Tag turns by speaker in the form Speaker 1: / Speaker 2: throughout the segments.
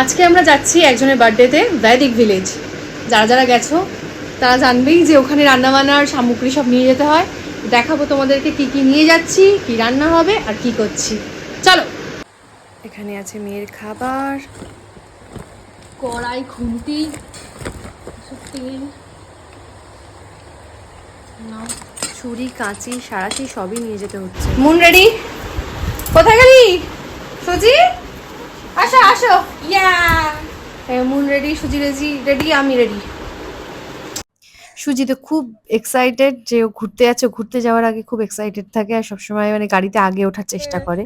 Speaker 1: আজকে আমরা যাচ্ছি একজনের বার্থডেতে ভেদিক ভিলেজ। যারা যারা গেছো তারা জানবেই যে ওখানে রান্নাবান্নার সামগ্রী সব নিয়ে যেতে হয়। দেখাবো তোমাদেরকে কি কি নিয়ে যাচ্ছি, কি রান্না হবে আর কি করছি। চলো। এখানে আছে মেয়ের খাবার, কড়াই, খুন্তি, তেল, ছুরি, কাঁচি, সারাশি সবই নিয়ে যেতে হচ্ছে। Moon ready? কোথায় গেলি সুজি? আসো আসো। ইয়া মুন রেডি, সুজি রেডি, আমি রেডি। সুজি তো খুব এক্সাইটেড যে ও ঘুরতে যাচ্ছে। ঘুরতে যাওয়ার আগে খুব এক্সাইটেড থাকে আর সবসময় মানে গাড়িতে আগে ওঠার চেষ্টা করে।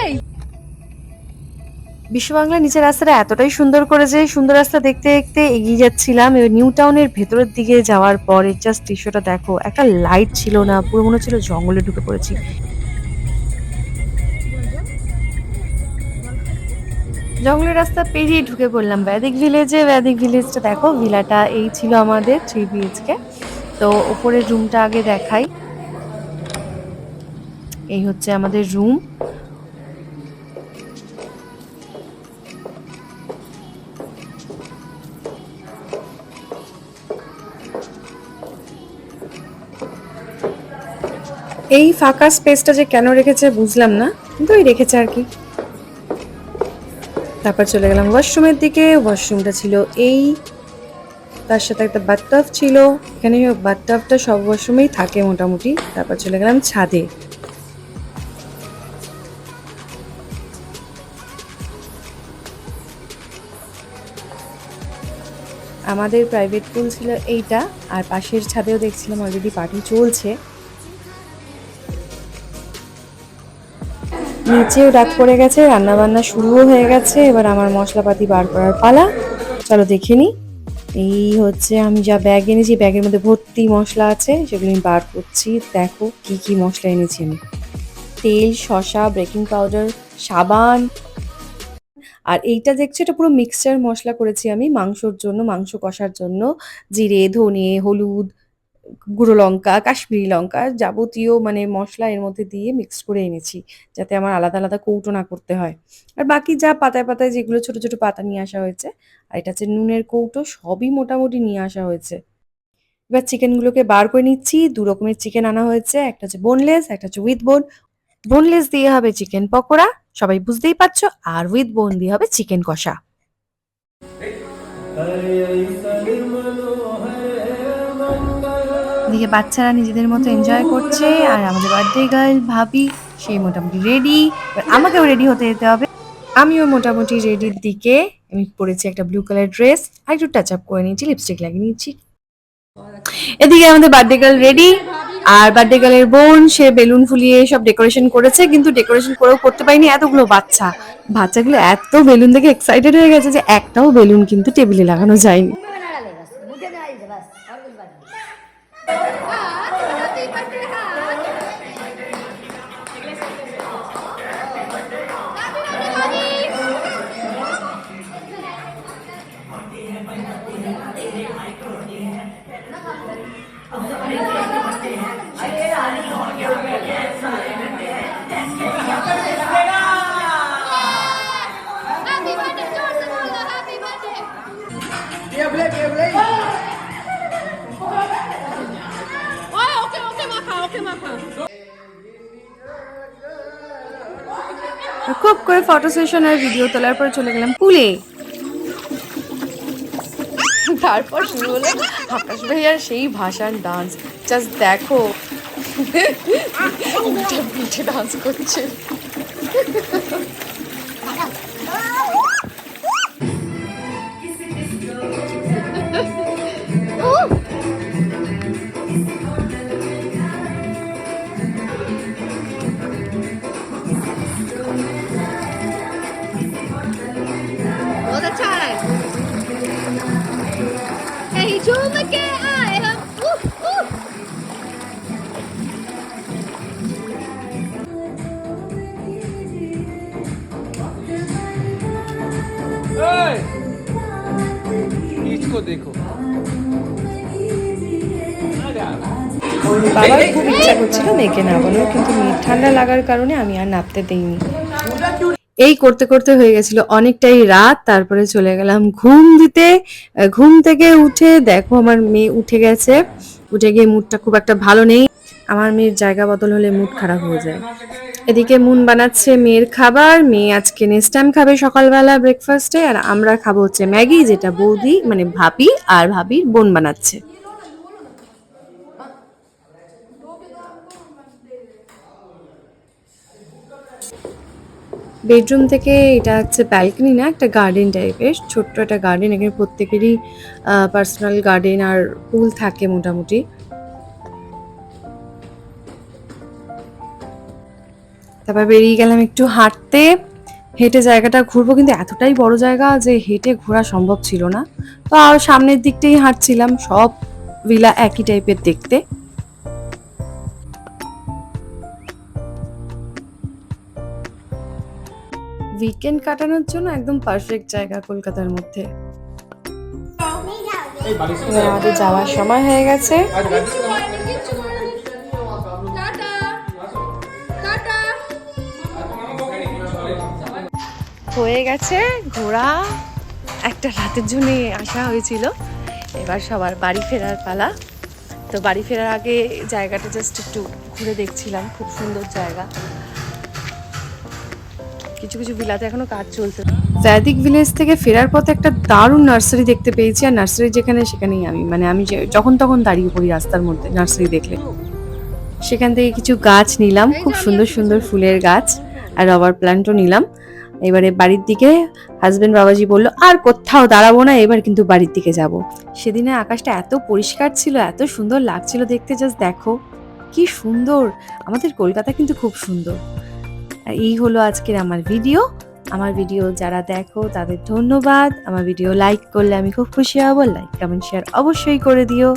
Speaker 1: এই বিশ্ব বাংলার নিচের রাস্তাটা এতটাই সুন্দর করে যে সুন্দর রাস্তা দেখতে দেখতে এগিয়ে যাচ্ছিলাম। এবার নিউ টাউনের ভেতরের দিকে যাওয়ার পরে জাস্ট দৃশ্যটা দেখো, একটা লাইট ছিল না, পুরো মনে হচ্ছিল জঙ্গলে ঢুকে পড়েছি। জঙ্গলের রাস্তা পেরিয়ে ঢুকে পড়লাম ভেদিক ভিলেজে। ভেদিক ভিলেজটা দেখো, ভিলাটা এই ছিল আমাদের 3 BHK। তো ওপরের রুমটা আগে দেখাই। এই হচ্ছে আমাদের রুম। এই ফাঁকা স্পেসটা যে কেন রেখেছে বুঝলাম না, কিন্তু ওই রেখেছে আর কি। তারপর চলে গেলাম ওয়াশরুমের দিকে। ওয়াশরুমটা ছিল এই, তার সাথে একটা বাথটাব ছিল। এখানে বাথটাবটা সব ওয়াশরুমেই থাকে মোটামুটি। তারপর চলে গেলাম ছাদে। আমাদের প্রাইভেট পুল ছিল এইটা, আর পাশের ছাদেও দেখছিলাম অলরেডি পার্টি চলছে। নিচেও রাত পড়ে গেছে, রান্না বান্না শুরুও হয়ে গেছে। এবার আমার মশলাপাতি বার করার পালা। চলো দেখে নি। এই হচ্ছে আমি যা ব্যাগ এনেছি, ব্যাগের মধ্যে ভর্তি মশলা আছে, সেগুলো আমি বার করছি। দেখো কি কি মশলা এনেছি আমি। তেল, শসা, বেকিং পাউডার, সাবান। আর এইটা দেখছো, এটা পুরো মিক্সচার মশলা করেছি আমি মাংসর জন্য, মাংস কষার জন্য। জিরে, ধনে, হলুদ, গুঁড়ো লঙ্কা, কাশ্মীরি লঙ্কা, যাবতীয় মানে মশলা এর মধ্যে দিয়ে মিক্স করে এনেছি, যাতে আমার আলাদা আলাদা কৌটো না করতে হয়। আর বাকি যা পাতায় পাতায় যেগুলো ছোট ছোট পাতা নিয়ে আসা হয়েছে, আর এটা হচ্ছে নুনের কৌটো, সবই মোটামুটি নিয়ে আসা হয়েছে। এবার চিকেনগুলোকে বার করে নিচ্ছি। 2 রকমের চিকেন আনা হয়েছে, একটা হচ্ছে বোনলেস, একটা হচ্ছে উইথ বোন। বোনলেস দিয়ে হবে চিকেন পকোড়া, সবাই বুঝতেই পারছো, আর উইথ বোন দিয়ে হবে চিকেন কষা। এদিকে বাচ্চারা নিজেদের মতো এনজয় করছে, আর আমাদের বার্থডে গার্ল ভাবি সেই মোটামুটি রেডি। এবার আমাকেও রেডি হতে যেতে হবে। আমিও মোটামুটি রেডির দিকে। আমি পরেছি একটা ব্লু কালার ড্রেস, আর একটু টাচ আপ করে নিয়েছি, লিপস্টিক লাগিয়ে নিয়েছি। এদিকে আমাদের বার্থডে গার্ল রেডি, আর বার্থডে গার্লের বোন সে বেলুন ফুলিয়ে সব ডেকোরেশন করেছে, কিন্তু ডেকোরেশন করেও করতে পারিনি, এতগুলো বাচ্চা। বাচ্চাগুলো এত বেলুন দেখে এক্সাইটেড হয়ে গেছে যে একটাও বেলুন কিন্তু টেবিলে লাগানো যায়নি। খুব করে ফটো সেশন আর ভিডিও তোলার পর চলে গেলাম পুলে। তারপর শুরু হলো আকাশ ভাইয়ার সেই ভাষার ডান্স। জাস্ট দেখো, পিঠে ডান্স করছে। झूम के आए हम
Speaker 2: इसको देखो
Speaker 1: বাবার খুব ইচ্ছা করছিল মেয়েকে নামানোর, কিন্তু মেয়ের ঠান্ডা লাগার কারণে আমি আর নামতে দেইনি। এই করতে করতে হয়ে গেছিল অনেকটাই রাত, তারপরে চলে গেলাম ঘুম দিতে। ঘুম থেকে উঠে দেখো আমার মেয়ে উঠে গেছে। উঠে গিয়ে মুডটা খুব একটা ভালো নেই। আমার মেয়ের জায়গা বদল হলে মুড খারাপ হয়ে যায়। এদিকে মুন বানাচ্ছে মেয়ের খাবার। মেয়ে আজকে নেস্টাম খাবে সকালবেলা ব্রেকফাস্টে, আর আমরা খাবো হচ্ছে ম্যাগি, যেটা বৌদি মানে ভাবি আর ভাবির বোন বানাচ্ছে। বেডরুম থেকে এটা হচ্ছে ব্যালকনি না, একটা গার্ডেন টাইপের, ছোট্ট একটা গার্ডেন। এখানে প্রত্যেকেরই পার্সোনাল গার্ডেন আর পুল থাকে মোটামুটি। তারপর বেরিয়ে গেলাম একটু হাঁটতে। হেঁটে জায়গাটা ঘুরবো, কিন্তু এতটাই বড় জায়গা যে হেঁটে ঘোরা সম্ভব ছিল না। তো আর সামনের দিকটাই হাঁটছিলাম, সব ভিলা একই টাইপের দেখতে। উইকেন্ড কাটানোর জন্য একদম পারফেক্ট জায়গা কলকাতার মধ্যে। এবার আমাদের যাওয়ার সময় হয়ে গেছে। হয়ে গেছে ঘোরা, একটা রাতের জন্য আসা হয়েছিল, এবার সবার বাড়ি ফেরার পালা। তো বাড়ি ফেরার আগে জায়গাটা জাস্ট একটু ঘুরে দেখছিলাম, খুব সুন্দর জায়গা। কিছু কিছু ভিলাতে এখনো কাজ চলছে। ভ্যাদিক ভিলেজ থেকে ফেরার পথে একটা দারুণ নার্সারি দেখতে পেয়েছি, আর নার্সারি যেখানে সেখানেই আমি যখন তখন দাঁড়িয়ে পড়ি রাস্তার মধ্যে নার্সারি দেখলে। সেখান থেকে কিছু গাছ নিলাম, খুব সুন্দর সুন্দর ফুলের গাছ, আর রবার প্ল্যান্টও নিলাম। এবারে বাড়ির দিকে হাজবেন্ড বাবাজি বললো আর কোথাও দাঁড়াবো না, এবার কিন্তু বাড়ির দিকে যাব। সেদিনে আকাশটা এত পরিষ্কার ছিল, এত সুন্দর লাগছিল দেখতে, জাস্ট দেখো কি সুন্দর। আমাদের কলকাতা কিন্তু খুব সুন্দর। আর এই হলো আজকের আমার ভিডিও। আমার ভিডিও যারা দেখো তাদের ধন্যবাদ। আমার ভিডিও লাইক করলে আমি খুব খুশি হব। লাইক কমেন্ট শেয়ার অবশ্যই করে দিও।